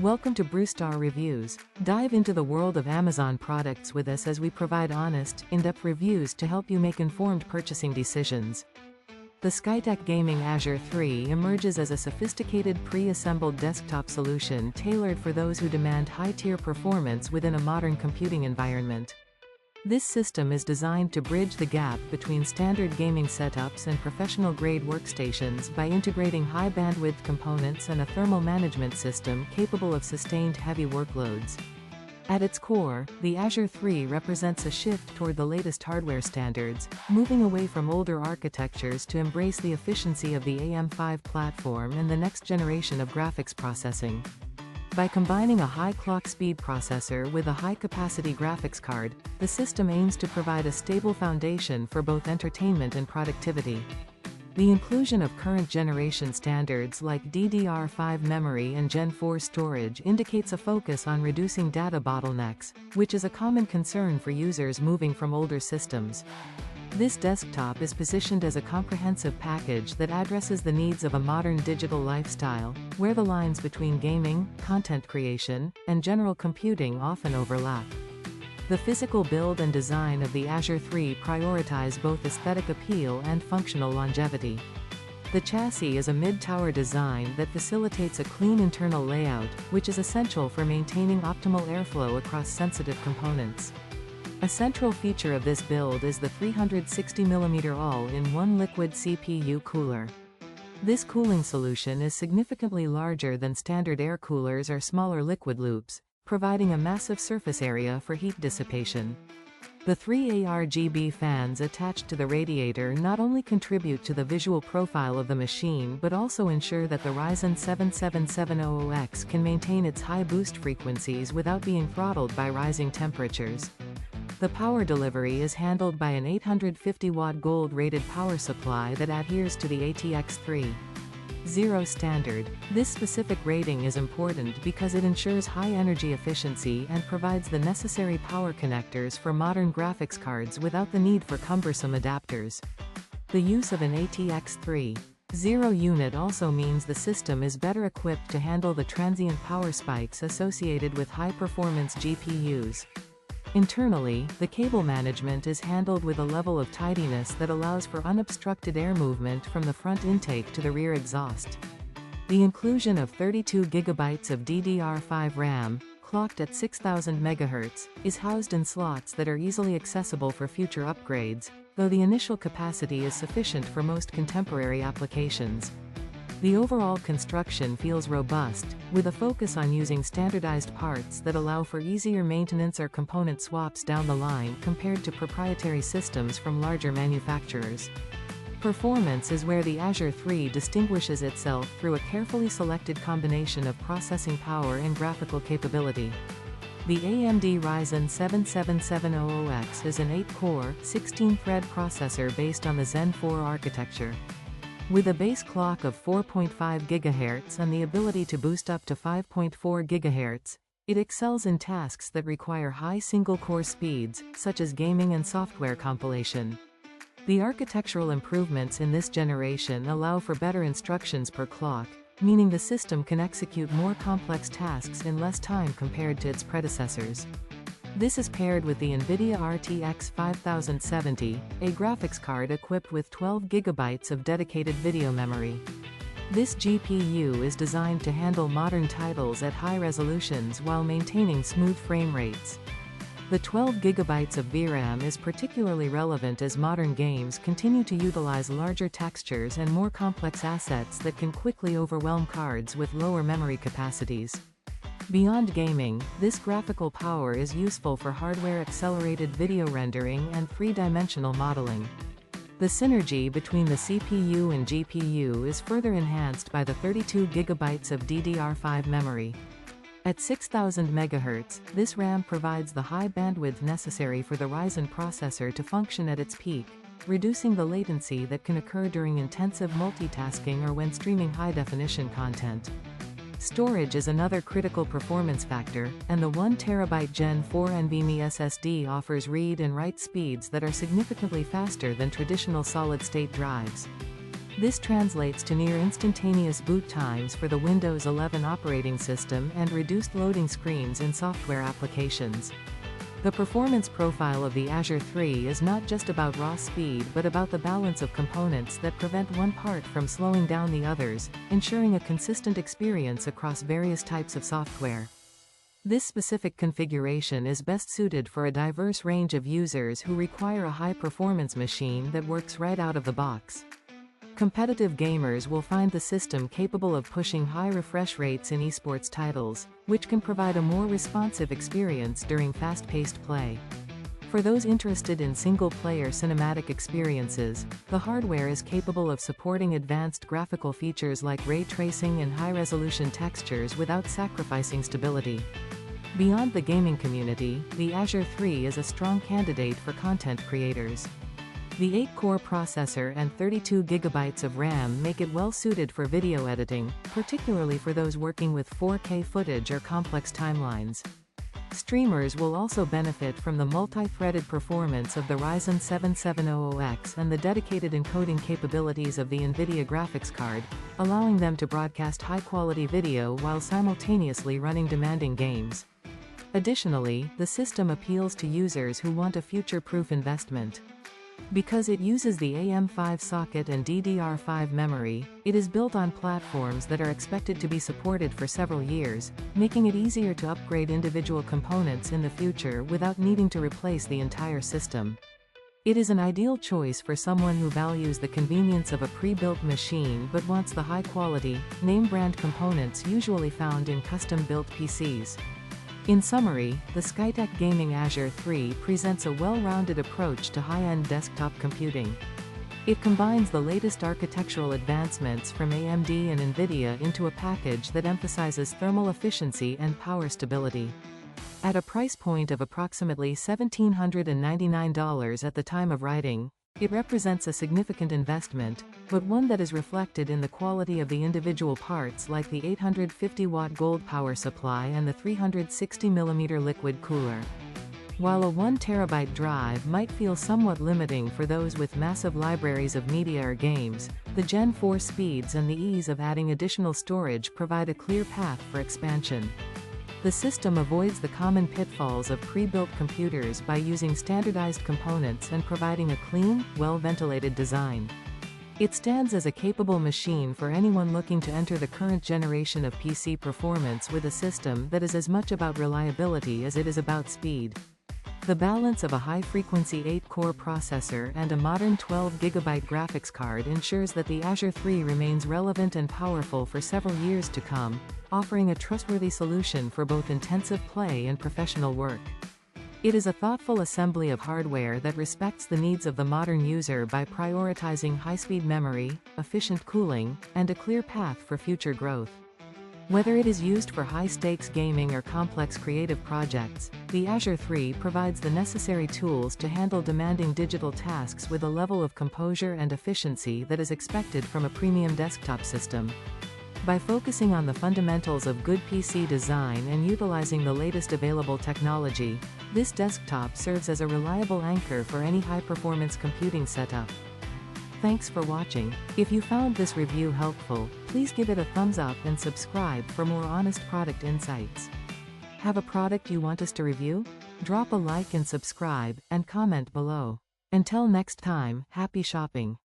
Welcome to Brewstar Reviews. Dive into the world of Amazon products with us as we provide honest, in-depth reviews to help you make informed purchasing decisions. The Skytech Gaming Azure 3 emerges as a sophisticated pre-assembled desktop solution tailored for those who demand high-tier performance within a modern computing environment. This system is designed to bridge the gap between standard gaming setups and professional-grade workstations by integrating high-bandwidth components and a thermal management system capable of sustained heavy workloads. At its core, the Azure 3 represents a shift toward the latest hardware standards, moving away from older architectures to embrace the efficiency of the AM5 platform and the next generation of graphics processing. By combining a high clock speed processor with a high-capacity graphics card, the system aims to provide a stable foundation for both entertainment and productivity. The inclusion of current generation standards like DDR5 memory and Gen 4 storage indicates a focus on reducing data bottlenecks, which is a common concern for users moving from older systems. This desktop is positioned as a comprehensive package that addresses the needs of a modern digital lifestyle, where the lines between gaming, content creation, and general computing often overlap. The physical build and design of the Azure 3 prioritize both aesthetic appeal and functional longevity. The chassis is a mid-tower design that facilitates a clean internal layout, which is essential for maintaining optimal airflow across sensitive components. A central feature of this build is the 360mm all-in-one liquid CPU cooler. This cooling solution is significantly larger than standard air coolers or smaller liquid loops, providing a massive surface area for heat dissipation. The three ARGB fans attached to the radiator not only contribute to the visual profile of the machine but also ensure that the Ryzen 7700X can maintain its high boost frequencies without being throttled by rising temperatures. The power delivery is handled by an 850-watt gold-rated power supply that adheres to the ATX 3.0 standard. This specific rating is important because it ensures high energy efficiency and provides the necessary power connectors for modern graphics cards without the need for cumbersome adapters. The use of an ATX 3.0 unit also means the system is better equipped to handle the transient power spikes associated with high-performance GPUs. Internally, the cable management is handled with a level of tidiness that allows for unobstructed air movement from the front intake to the rear exhaust. The inclusion of 32GB of DDR5 RAM, clocked at 6000 MHz, is housed in slots that are easily accessible for future upgrades, though the initial capacity is sufficient for most contemporary applications. The overall construction feels robust, with a focus on using standardized parts that allow for easier maintenance or component swaps down the line compared to proprietary systems from larger manufacturers. Performance is where the Azure 3 distinguishes itself through a carefully selected combination of processing power and graphical capability. The AMD Ryzen 7700X is an 8-core, 16-thread processor based on the Zen 4 architecture. With a base clock of 4.5 GHz and the ability to boost up to 5.4 GHz, it excels in tasks that require high single-core speeds, such as gaming and software compilation. The architectural improvements in this generation allow for better instructions per clock, meaning the system can execute more complex tasks in less time compared to its predecessors. This is paired with the NVIDIA RTX 5070, a graphics card equipped with 12GB of dedicated video memory. This GPU is designed to handle modern titles at high resolutions while maintaining smooth frame rates. The 12GB of VRAM is particularly relevant as modern games continue to utilize larger textures and more complex assets that can quickly overwhelm cards with lower memory capacities. Beyond gaming, this graphical power is useful for hardware-accelerated video rendering and three-dimensional modeling. The synergy between the CPU and GPU is further enhanced by the 32GB of DDR5 memory. At 6000 MHz, this RAM provides the high bandwidth necessary for the Ryzen processor to function at its peak, reducing the latency that can occur during intensive multitasking or when streaming high-definition content. Storage is another critical performance factor, and the 1TB Gen 4 NVMe SSD offers read and write speeds that are significantly faster than traditional solid-state drives. This translates to near instantaneous boot times for the Windows 11 operating system and reduced loading screens in software applications. The performance profile of the Azure 3 is not just about raw speed but about the balance of components that prevent one part from slowing down the others, ensuring a consistent experience across various types of software. This specific configuration is best suited for a diverse range of users who require a high-performance machine that works right out of the box. Competitive gamers will find the system capable of pushing high refresh rates in esports titles, which can provide a more responsive experience during fast-paced play. For those interested in single-player cinematic experiences, the hardware is capable of supporting advanced graphical features like ray tracing and high-resolution textures without sacrificing stability. Beyond the gaming community, the Azure 3 is a strong candidate for content creators. The 8-core processor and 32 GB of RAM make it well suited for video editing, particularly for those working with 4K footage or complex timelines. Streamers will also benefit from the multi-threaded performance of the Ryzen 7700X and the dedicated encoding capabilities of the NVIDIA graphics card, allowing them to broadcast high-quality video while simultaneously running demanding games. Additionally, the system appeals to users who want a future-proof investment. Because it uses the AM5 socket and DDR5 memory, it is built on platforms that are expected to be supported for several years, making it easier to upgrade individual components in the future without needing to replace the entire system. It is an ideal choice for someone who values the convenience of a pre-built machine but wants the high-quality, name-brand components usually found in custom-built PCs. In summary, the Skytech Gaming Azure 3 presents a well-rounded approach to high-end desktop computing. It combines the latest architectural advancements from AMD and NVIDIA into a package that emphasizes thermal efficiency and power stability. At a price point of approximately $1,799 at the time of writing, it represents a significant investment, but one that is reflected in the quality of the individual parts like the 850-watt gold power supply and the 360mm liquid cooler. While a 1 TB drive might feel somewhat limiting for those with massive libraries of media or games, the Gen 4 speeds and the ease of adding additional storage provide a clear path for expansion. The system avoids the common pitfalls of pre-built computers by using standardized components and providing a clean, well-ventilated design. It stands as a capable machine for anyone looking to enter the current generation of PC performance with a system that is as much about reliability as it is about speed. The balance of a high-frequency 8-core processor and a modern 12 GB graphics card ensures that the Azure 3 remains relevant and powerful for several years to come, offering a trustworthy solution for both intensive play and professional work. It is a thoughtful assembly of hardware that respects the needs of the modern user by prioritizing high-speed memory, efficient cooling, and a clear path for future growth. Whether it is used for high-stakes gaming or complex creative projects, the Azure 3 provides the necessary tools to handle demanding digital tasks with a level of composure and efficiency that is expected from a premium desktop system. By focusing on the fundamentals of good PC design and utilizing the latest available technology, this desktop serves as a reliable anchor for any high-performance computing setup. Thanks for watching. If you found this review helpful, please give it a thumbs up and subscribe for more honest product insights. Have a product you want us to review? Drop a like and subscribe, and comment below. Until next time, happy shopping.